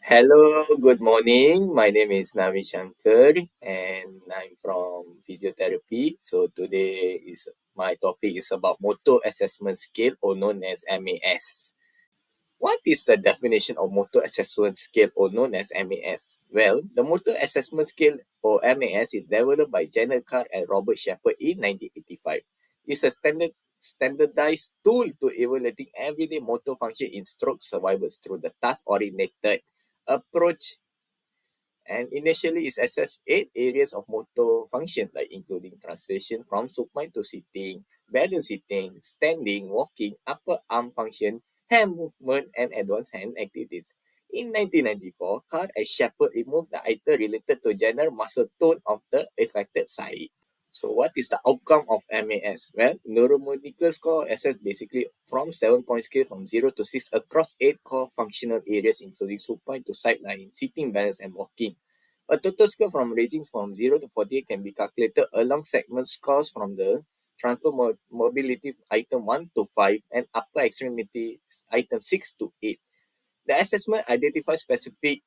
Hello, good morning. My name is Navi Shankar and I'm from physiotherapy. So today is my topic is about motor assessment scale or known as MAS. What is the definition of motor assessment scale or known as MAS? Well, the motor assessment scale or MAS is developed by Janet Carr and Robert Shepard in 1985. It's a standardized tool to evaluating everyday motor function in stroke survivors through the task-oriented approach, and initially it assessed 8 areas of motor function, like including translation from supine to sitting, balance sitting, standing, walking, upper arm function, hand movement, and advanced hand activities. In 1994, Carr and Shepard removed the item related to general muscle tone of the affected side. So what is the outcome of MAS? Well, neuromedical score assess basically from 7-point scale from 0 to 6 across 8 core functional areas including supine to sideline, sitting, balance, and walking. A total score from ratings from 0 to 48 can be calculated along segment scores from the transfer mobility item 1 to 5 and upper extremity item 6 to 8. The assessment identifies specific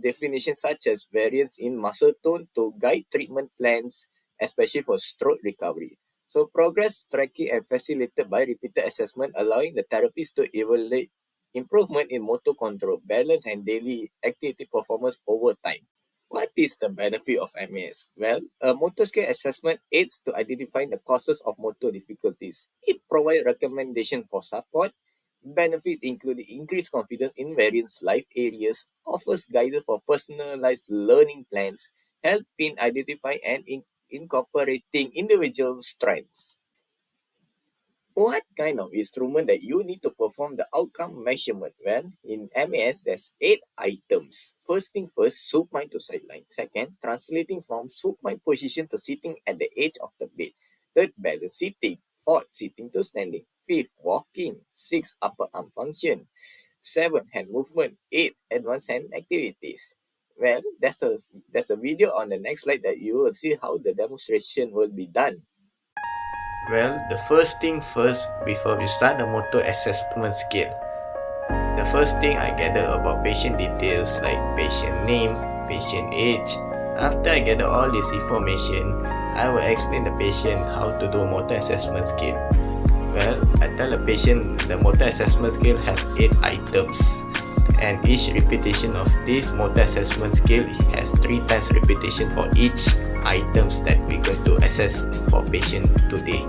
definitions such as variance in muscle tone to guide treatment plans, especially for stroke recovery. So progress tracking and facilitated by repeated assessment, allowing the therapist to evaluate improvement in motor control, balance, and daily activity performance over time. What is the benefit of MAS? Well, a motor skill assessment aids to identifying the causes of motor difficulties. It provides recommendations for support. Benefits include increased confidence in various life areas, offers guidance for personalized learning plans, help in identifying and incorporating individual strengths. What kind of instrument that you need to perform the outcome measurement? Well, in MAS, there's 8 items. First thing first, supine to sideline. Second, translating from supine position to sitting at the edge of the bed. Third, balance sitting. Fourth, sitting to standing. Fifth, walking. Sixth, upper arm function. Seven, hand movement. Eight, advanced hand activities. Well, there's a video on the next slide that you will see how the demonstration will be done. Well, the first thing first, before we start the motor assessment scale, the first thing I gather about patient details like patient name, patient age. After I gather all this information, I will explain the patient how to do motor assessment scale. Well, I tell the patient the motor assessment scale has 8 items, and each repetition of this motor assessment scale has 3 times repetition for each items that we're going to assess for patient today.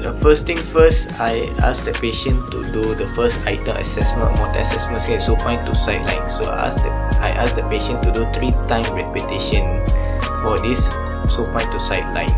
The first thing first, I ask the patient to do the first item assessment, motor assessment scale, supine to sideline. So I ask the patient to do 3 times repetition for this supine to sideline.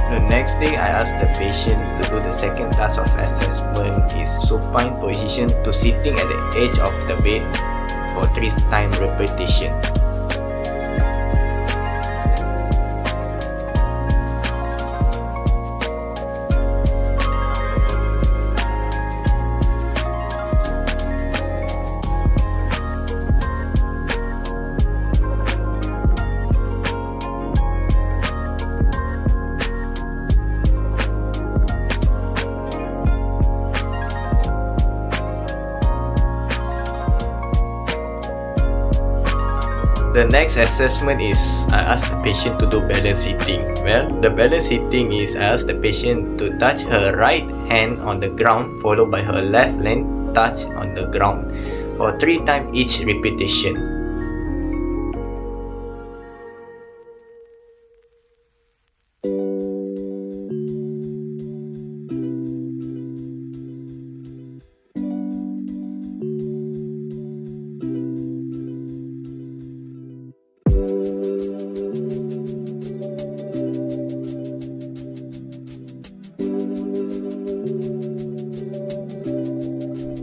The next thing, I ask the patient to do the second task of assessment is supine position to sitting at the edge of the bed for 3 times repetition. The next assessment is I ask the patient to do balance sitting. Well, the balance sitting is I ask the patient to touch her right hand on the ground followed by her left hand touch on the ground for 3 times each repetition.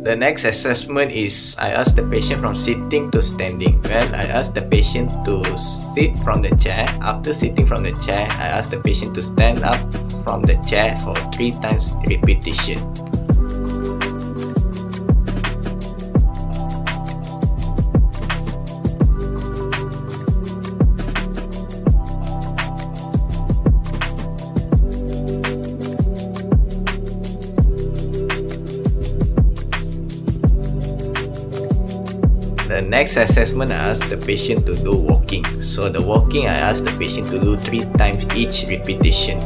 The next assessment is I ask the patient from sitting to standing. Well, I ask the patient to sit from the chair. After sitting from the chair, I ask the patient to stand up from the chair for 3 times repetition. The next assessment, I ask the patient to do walking. So the walking, I ask the patient to do 3 times each repetition.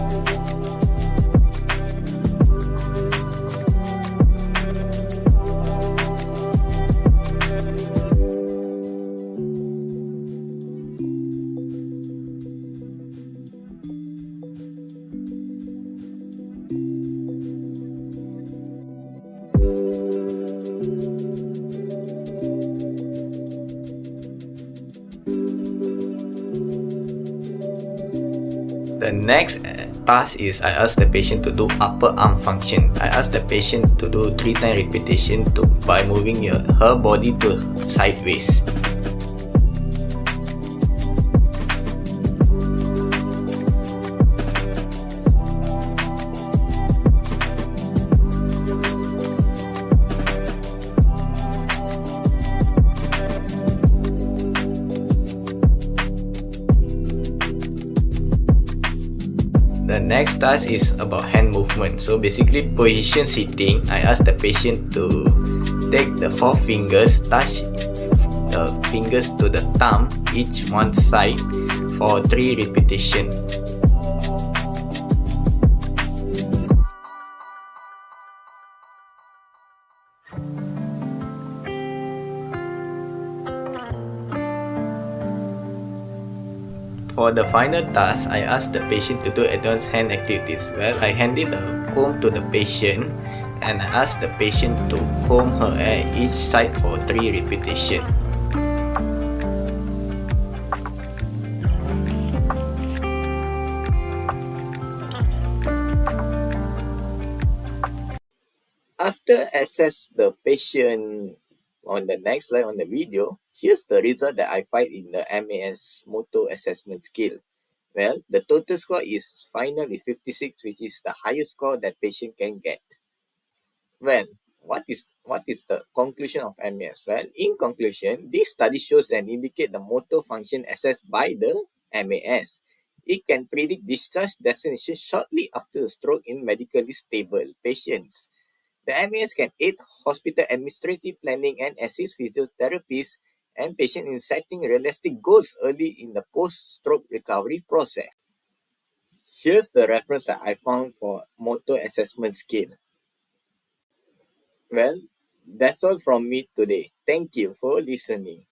The next task is I ask the patient to do upper arm function. I ask the patient to do 3 times repetition by moving her body to sideways. The next task is about hand movement. So basically position sitting, I ask the patient to take the 4 fingers, touch the fingers to the thumb, each one side for 3 repetitions. For the final task, I ask the patient to do advanced hand activities. Well, I handed a comb to the patient and I ask the patient to comb her hair each side for 3 repetitions. After assess the patient on the next slide on the video, here's the result that I find in the MAS Motor Assessment Scale. Well, the total score is final is 56, which is the highest score that patient can get. Well, what is the conclusion of MAS? Well, in conclusion, this study shows and indicate the motor function assessed by the MAS. It can predict discharge destination shortly after a stroke in medically stable patients. The MAS can aid hospital administrative planning and assist physiotherapists and patients in setting realistic goals early in the post-stroke recovery process. Here's the reference that I found for motor assessment scale. Well, that's all from me today. Thank you for listening.